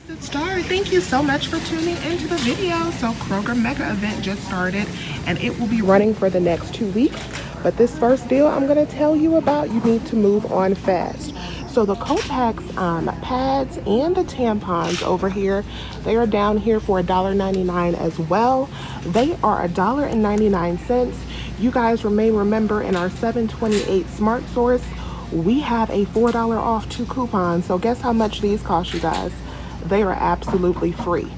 It started. Thank you so much for tuning into the video. So Kroger Mega Event just started and it will be running for the next 2 weeks. But this first deal I'm going to tell you about, you need to move on fast. So the Kotex pads and the tampons over here, they are down here for $1.99 as well. They are $1.99. You guys may remember in our 728 Smart Source, we have a $4 off 2 coupons. So guess how much these cost, you guys? They are absolutely free.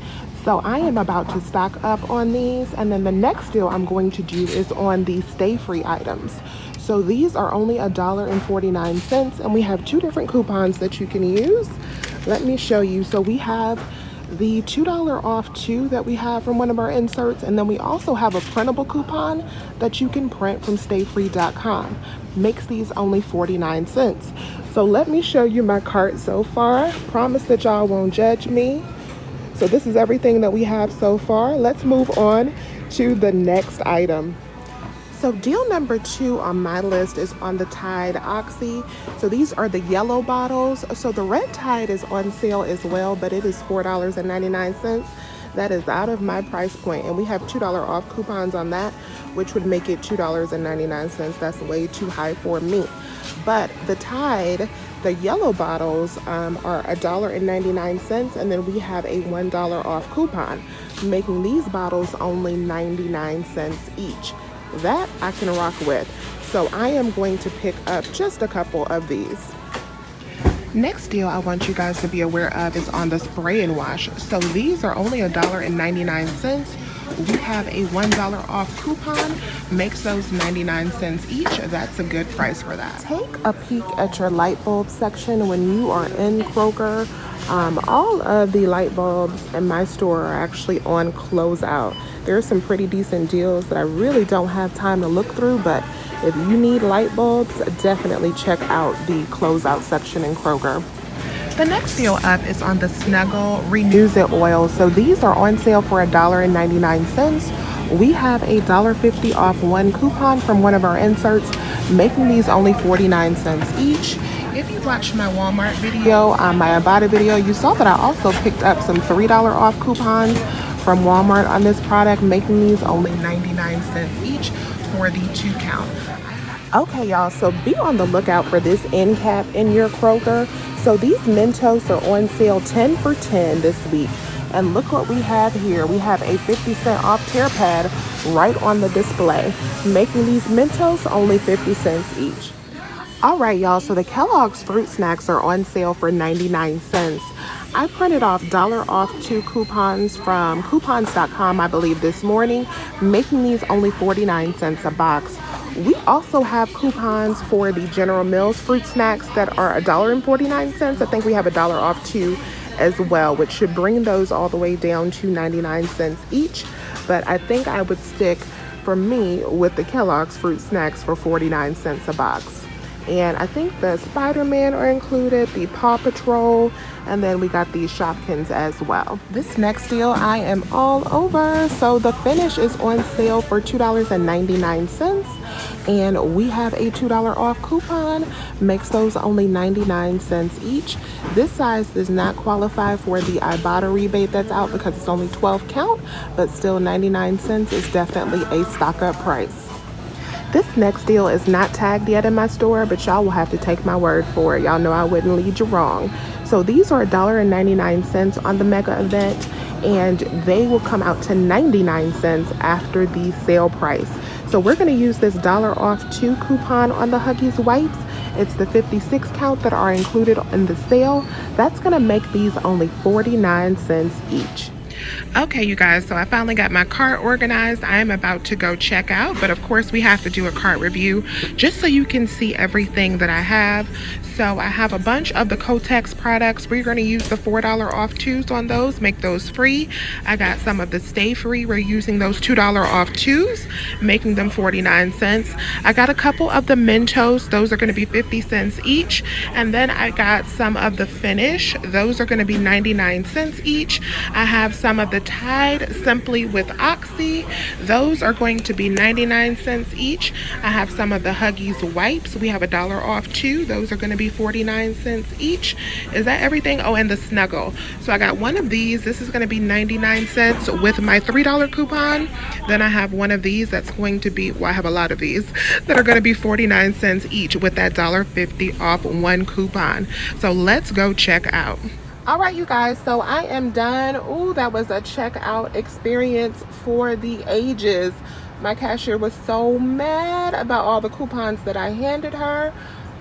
So I am about to stock up on these, and then the next deal I'm going to do is on the stay free items. So these are only $1.49, and we have 2 different coupons that you can use. Let me show you. So we have the $2 off 2 that we have from one of our inserts, and then we also have a printable coupon that you can print from stayfree.com. Makes these only 49 cents. So let me show you my cart so far. Promise that y'all won't judge me. So this is everything that we have so far. Let's move on to the next item. So deal number 2 on my list is on the Tide Oxy. So these are the yellow bottles. So the red Tide is on sale as well, but it is $4.99. That is out of my price point, and we have $2 off coupons on that, which would make it $2.99. That's way too high for me. But the Tide, the yellow bottles are $1.99, and then we have a $1 off coupon, making these bottles only 99 cents each. That I can rock with. So I am going to pick up just a couple of these. Next deal I want you guys to be aware of is on the spray and wash. So these are only $1.99. We have a $1 off coupon, makes those 99 cents each. That's a good price for that. Take a peek at your light bulb section when you are in Kroger. All of the light bulbs in my store are actually on closeout. There's some pretty decent deals that I really don't have time to look through, but if you need light bulbs, definitely check out the closeout section in Kroger. The next deal up is on the Snuggle Renews It oil. So these are on sale for $1.99. We have a $1.50 off 1 coupon from one of our inserts, making these only 49 cents each. If you watched my Walmart video, my Ebates video, you saw that I also picked up some $3 off coupons from Walmart on this product, making these only 99 cents each for the 2 count. Okay, y'all, so be on the lookout for this end cap in your Kroger. So these Mentos are on sale 10 for 10 this week. And look what we have here. We have a 50-cent off tear pad right on the display, making these Mentos only 50 cents each. All right, y'all, so the Kellogg's fruit snacks are on sale for 99 cents. I printed off $1 off 2 coupons from coupons.com, I believe, this morning, making these only 49 cents a box. We also have coupons for the General Mills fruit snacks that are $1.49. I think we have $1 off 2 as well, which should bring those all the way down to 99 cents each. But I think I would stick, for me, with the Kellogg's fruit snacks for 49 cents a box. And I think the Spider-Man are included, the Paw Patrol, and then we got these Shopkins as well. This next deal I am all over. So the Finish is on sale for $2.99. And we have a $2 off coupon, makes those only 99 cents each. This size does not qualify for the Ibotta rebate that's out because it's only 12 count, but still 99 cents is definitely a stock up price. This next deal is not tagged yet in my store, but y'all will have to take my word for it. Y'all know I wouldn't lead you wrong. So these are $1.99 on the Mega Event, and they will come out to 99 cents after the sale price. So we're going to use this $1 off 2 coupon on the Huggies wipes. It's the 56 count that are included in the sale. That's going to make these only 49 cents each. Okay, you guys, so I finally got my cart organized. I am about to go check out, but of course we have to do a cart review just so you can see everything that I have. So I have a bunch of the Kotex products. We're going to use the $4 off 2s on those, make those free. I got some of the Stay Free. We're using those $2 off 2s, making them 49 cents. I got a couple of the Mentos. Those are going to be 50 cents each. And then I got some of the Finish. Those are going to be 99 cents each. I have some some of the Tide Simply with Oxy. Those are going to be 99 cents each. I have some of the Huggies wipes. We have $1 off too. Those are going to be 49 cents each. Is that everything? Oh, and the Snuggle. So I got one of these. This is going to be 99 cents with my $3 coupon. Then I have one of these that's going to be, well, I have a lot of these that are going to be 49 cents each with that $1.50 off one coupon. So let's go check out. All right, you guys, so I am done. Ooh, that was a checkout experience for the ages. My cashier was so mad about all the coupons that I handed her.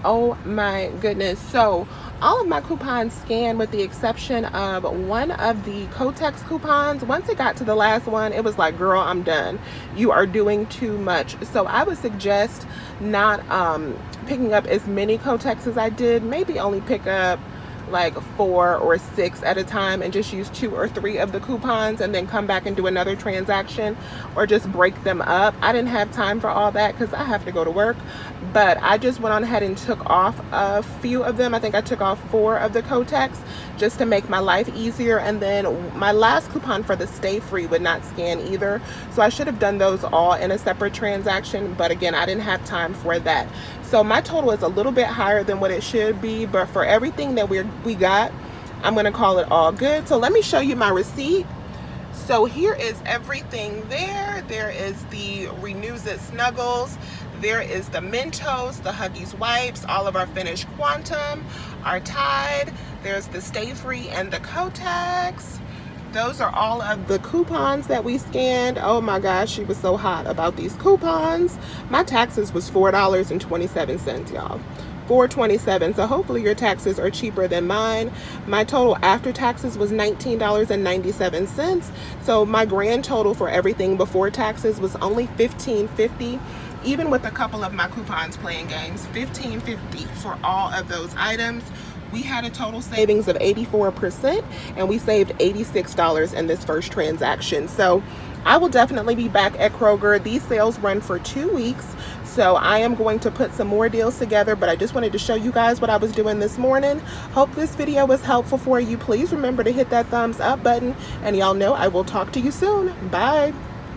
Oh my goodness. So all of my coupons scanned with the exception of one of the Kotex coupons. Once it got to the last one, it was like, girl, I'm done. You are doing too much. So I would suggest not picking up as many Kotex as I did. Maybe only pick up like 4 or 6 at a time and just use 2 or 3 of the coupons and then come back and do another transaction, or just break them up. I didn't have time for all that because I have to go to work, but I just went on ahead and took off a few of them. I think I took off 4 of the Kotex just to make my life easier, and then my last coupon for the Stay Free would not scan either, so I should have done those all in a separate transaction, but again, I didn't have time for that. So my total is a little bit higher than what it should be, but for everything that we got, I'm gonna call it all good. So let me show you my receipt. So here is everything there. There is the Renews It Snuggles. There is the Mentos, the Huggies wipes, all of our finished Quantum, our Tide. There's the Stay Free and the Kotex. Those are all of the coupons that we scanned. Oh my gosh, she was so hot about these coupons. My taxes was $4.27, y'all. $4.27. So hopefully your taxes are cheaper than mine. My total after taxes was $19.97. So my grand total for everything before taxes was only $15.50. Even with a couple of my coupons playing games, $15.50 for all of those items. We had a total savings of 84%, and we saved $86 in this first transaction. So I will definitely be back at Kroger. These sales run for 2 weeks, so I am going to put some more deals together, but I just wanted to show you guys what I was doing this morning. Hope this video was helpful for you. Please remember to hit that thumbs up button, and y'all know I will talk to you soon. Bye.